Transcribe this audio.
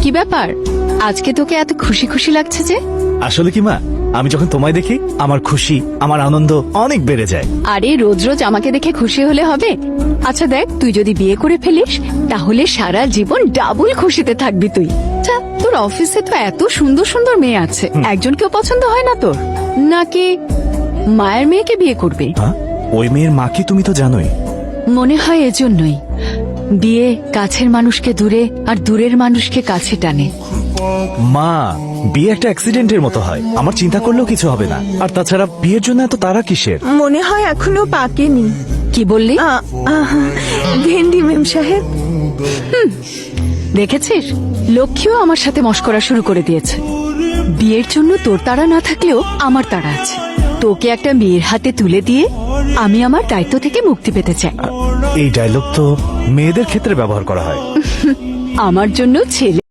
কি ব্যাপার আজকে তোকে এত খুশি খুশি লাগছে যে? আসলে কি মা, আমি যখন তোমায় দেখি আমার খুশি, আমার আনন্দ অনেক বেড়ে যায়। আরে রোজ রোজ আমাকে দেখে খুশি হলে হবে? আচ্ছা দেখ, তুই যদি বিয়ে করে ফেলিস তাহলে সারা জীবন ডাবল খুশিতে থাকবি তুই। আচ্ছা, তোর অফিসে তো এত সুন্দর সুন্দর মেয়ে আছে, একজনকেও পছন্দ হয় না তোর? নাকি মায়ের মেয়েকে বিয়ে করবি? হ্যাঁ, ওই মেয়ের মাকে তুমি তো জানোই। মনে হয় এজন্যই বিয়ে কাছের মানুষকে দূরে আর দূরের মানুষকে কাছে টানে। মা, বিয়ে একটা অ্যাক্সিডেন্টের মতো হয়, আমার চিন্তা করলেও কিছু হবে না। আর তাছাড়া বিয়ের জন্য এত তাড়া কিসের? মনে হয় এখনো পাকেনি। কি বললি? ভেন্ডি মেম সাহেব, দেখেছিস, লক্ষ্মীও আমার সাথে মশকরা শুরু করে দিয়েছে। বিয়ের জন্য তোর তাড়া না থাকলেও আমার তাড়া আছে। তোকে একটা মেয়ের হাতে তুলে দিয়ে আমি আমার দায়িত্ব থেকে মুক্তি পেতে চাই। এই ডায়লগ তো মেয়েদের ক্ষেত্রে ব্যবহার করা হয়। আমার জন্য ছেলে